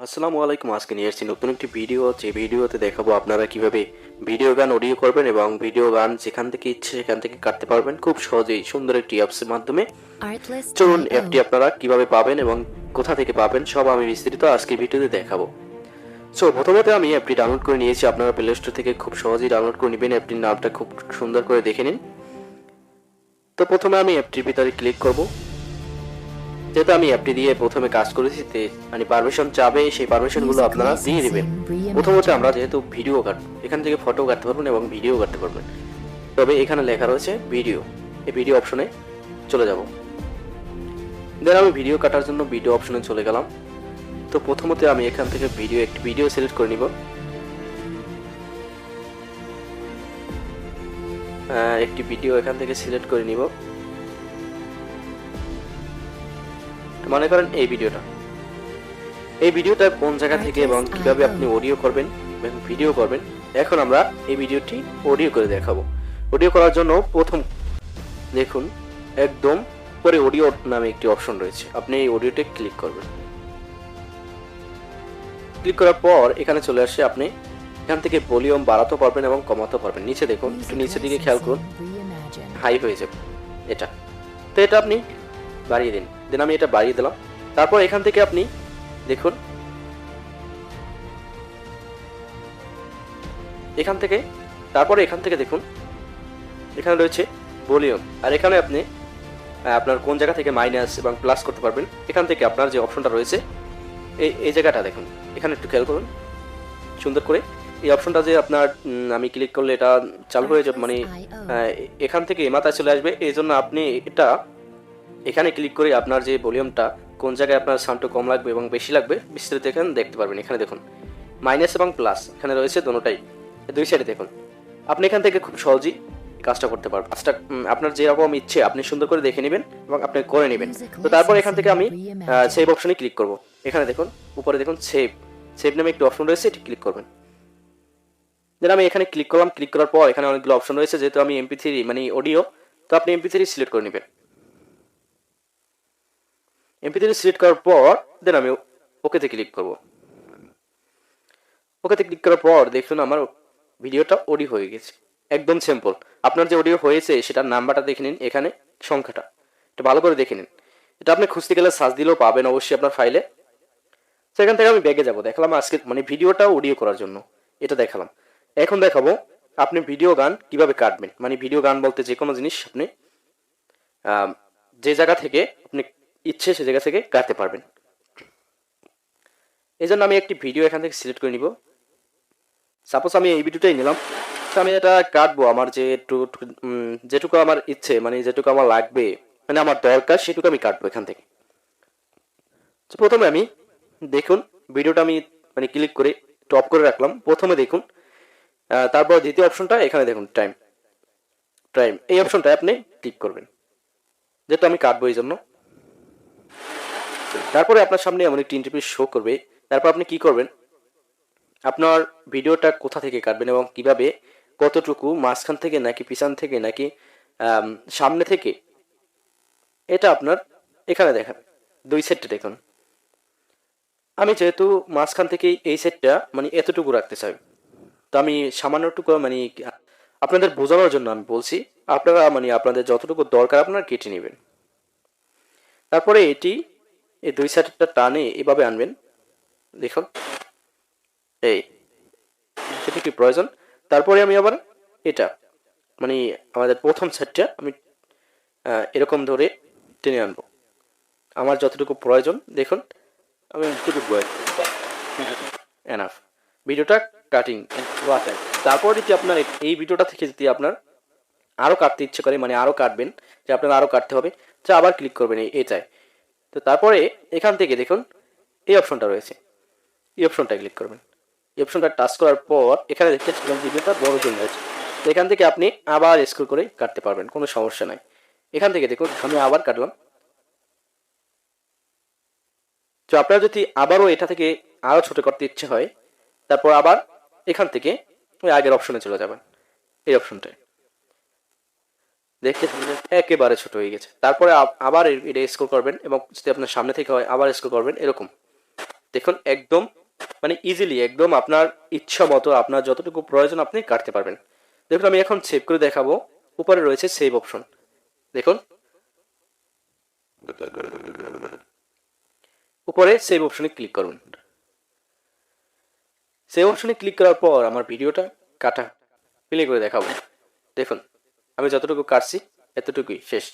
আসসালামু আলাইকুম। আজকে নিয়ে এসেছি নতুন একটি ভিডিও। যে ভিডিওতে দেখাবো আপনারা কিভাবে ভিডিও গান অডিও করবেন এবং ভিডিও গান যেখান থেকে ইচ্ছে সেখান থেকে কাটতে পারবেন খুব সহজেই সুন্দর একটি অ্যাপসের মাধ্যমে। চলুন অ্যাপটি আপনারা কিভাবে পাবেন এবং কোথা থেকে পাবেন সব আমি বিস্তারিত আজকের ভিডিওতে দেখাবো। সো প্রথমত আমি অ্যাপটি ডাউনলোড করে নিয়েছি। আপনারা প্লে স্টোর থেকে খুব সহজেই ডাউনলোড করে নেবেন। অ্যাপটির নামটা খুব সুন্দর করে দেখে নিন। তো প্রথমে আমি অ্যাপটির ভিতরে ক্লিক করব। যেহেতু আমি অ্যাপটি দিয়ে প্রথমে কাজ করেছি মানে পারমিশন চাবে, সেই পারমিশনগুলো আপনারা দিয়ে দিবেন। প্রথমত আমরা যেহেতু ভিডিও কাটবো, এখান থেকে ফটো কাটতে পারবেন এবং ভিডিও কাটতে পারবেন। তবে এখানে লেখা রয়েছে ভিডিও, এই ভিডিও অপশনে চলে যাব। দেন আমি ভিডিও কাটার জন্য ভিডিও অপশনে চলে গেলাম। তো প্রথমত আমি এখান থেকে একটি ভিডিও সিলেক্ট করে নিব। একটি ভিডিও এখান থেকে সিলেক্ট করে নিব। মনে করেন এই ভিডিওটা কোন জায়গা থেকে এবং কিভাবে আপনি অডিও করবেন এবং ভিডিও করবেন, এখন আমরা এই ভিডিওটি অডিও করে দেখাবো। অডিও করার জন্য প্রথম দেখুন একদম পরে অডিও নামে একটি অপশন রয়েছে, আপনি এই অডিওতে ক্লিক করবেন। ক্লিক করার পর এখানে চলে আসে, আপনি এখান থেকে ভলিউম বাড়াতে পারবেন এবং কমাতে পারবেন। নিচে দেখুন, একটু নিচের দিকে খেয়াল করুন, হাই হয়ে যাবে এটা। তো এটা আপনি বাড়িয়ে দিন। দেন আমি এটা বাড়িয়ে দিলাম। তারপর এখান থেকে আপনি দেখুন, এখান থেকে দেখুন এখানে রয়েছে ভলিউম, আর এখানে আপনি আপনার কোন জায়গা থেকে মাইনাস এবং প্লাস করতে পারবেন। এখান থেকে আপনার যে অপশনটা রয়েছে এই জায়গাটা দেখুন, এখানে একটু খেয়াল করুন সুন্দর করে। এই অপশনটা যে আপনার আমি ক্লিক করলে এটা চালু হয়ে যাবে, মানে এখান থেকে মাথায় চলে আসবে। এই জন্য আপনি এটা এখানে ক্লিক করে আপনার যে ভলিউমটা কোন জায়গায় আপনার সাউন্ডটা কম লাগবে এবং বেশি লাগবে বিস্তারিত এখানে দেখতে পারবেন। এখানে দেখুন মাইনাস এবং প্লাস এখানে রয়েছে, দুটোটাই দুই সাইডে দেখুন। আপনি এখান থেকে খুব সহজেই কাজটা করতে পারবেন। কাজটা আপনার যেরকম ইচ্ছে আপনি সুন্দর করে দেখে নেবেন এবং আপনি করে নেবেন। তো তারপর এখান থেকে আমি সেভ অপশনে ক্লিক করব। এখানে দেখুন উপরে দেখুন সেভ নামে একটি অপশন রয়েছে, এটি ক্লিক করবেন। দেন আমি এখানে ক্লিক করলাম। ক্লিক করার পর এখানে অনেকগুলো অপশন রয়েছে, যেহেতু আমি MP3 মানে অডিও, তো আপনি MP3 সিলেক্ট করে নেবেন। MP3 সিলেক্ট করার পর দেন আমি ওকেতে ক্লিক করব। ওকেতে ক্লিক করার পর দেখুন আমার ভিডিওটা অডিও হয়ে গেছে। একদম সিম্পল। আপনার যে অডিও হয়েছে সেটার নাম্বারটা দেখে নিন, এখানে সংখ্যাটা এটা ভালো করে দেখে নিন। এটা আপনি খুঁজতে গেলে সার্চ দিলেও পাবেন অবশ্যই আপনার ফাইলে। সেখান থেকে আমি ব্যাগে যাব। দেখালাম আজকে মানে ভিডিওটা অডিও করার জন্য এটা দেখালাম। এখন দেখাবো আপনি ভিডিও গান কিভাবে কাটবেন। মানে ভিডিও গান বলতে যে কোনো জিনিস আপনি যে জায়গা থেকে আপনি ইচ্ছে সে জায়গা থেকে কাটতে পারবেন। এই জন্য আমি একটি ভিডিও এখান থেকে সিলেক্ট করে নিব। সাপোজ আমি এই ভিডিওটাই নিলাম। তো আমি এটা কাটবো আমার যেটুকু আমার ইচ্ছে, মানে যেটুকু আমার লাগবে, মানে আমার দরকার সেটুকু আমি কাটবো এখান থেকে। তো প্রথমে আমি দেখুন ভিডিওটা আমি মানে ক্লিক করে টপ করে রাখলাম। প্রথমে দেখুন, তারপর দ্বিতীয় অপশনটা এখানে দেখুন টাইম, এই অপশনটা আপনি ক্লিক করবেন, যেহেতু আমি কাটবো এই জন্য। তারপরে আপনার সামনে এমন একটি ইন্টারফেস শো করবে। তারপর আপনি কি করবেন, আপনার ভিডিওটা কোথা থেকে কাটবেন এবং কিভাবে, কতটুকু, মাঝখান থেকে নাকি পিছন থেকে নাকি সামনে থেকে, এটা আপনার এখানে দেখাবে। দুই সেটটা দেখুন। আমি যেহেতু মাঝখান থেকে এই সেটটা মানে এতটুকু রাখতে চাই, তো আমি সামান্যটুকু মানে আপনাদের বোঝানোর জন্য আমি বলছি, আপনারা মানে আপনাদের যতটুকু দরকার আপনারা কেটে নেবেন। তারপরে এই দুই সাইডটা টানে এভাবে আনবেন। দেখুন সেটা কি প্রয়োজন। তারপরে আমি আবার এটা মানে আমাদের প্রথম সেটটা আমি এরকম ধরে টেনে আনবো আমার যতটুকু প্রয়োজন। দেখুন আমি এনাফ ভিডিওটা কাটিং। তারপর যদি আপনার এই ভিডিওটা থেকে যদি আপনার আরও কাটতে ইচ্ছে করে, মানে আরও কাটবেন, যে আপনার আরও কাটতে হবে, যা আবার ক্লিক করবেন এটাই। তো তারপরে এখান থেকে দেখুন এই অপশনটা রয়েছে, এই অপশনটা ক্লিক করবেন। এই অপশনটা টাচ করার পর এখানে দেখতে ভিডিওটা বড় জন্য আছে, তো এখান থেকে আপনি আবার স্ক্রল করে কাটতে পারবেন, কোনো সমস্যা নাই। এখান থেকে দেখুন আমি আবার কাটলাম। তো আপনারা যদি আবারও এটা থেকে আরও ছোট করতে ইচ্ছে হয়, তারপর আবার এখান থেকে ওই আগের অপশনে চলে যাবেন, এই অপশনটায় দেখতে একেবারে ছোট হয়ে গেছে। তারপরে আবার এটা স্ক্রল করবেন এবং যদি আপনার সামনে থেকে হয় আবার স্ক্রল করবেন, এরকম দেখুন একদম মানে ইজিলি একদম আপনার ইচ্ছা মতো আপনার যতটুকু প্রয়োজন আপনি কাটতে পারবেন। দেখুন আমি এখন সেভ করে দেখাবো। উপরে রয়েছে সেভ অপশন, দেখুন উপরে সেভ অপশনে ক্লিক করুন। সেভ অপশনে ক্লিক করার পর আমার ভিডিওটা কাটা প্লে করে দেখাবো। দেখুন আমি যতটুকু কাটছি এতটুকুই শেষ।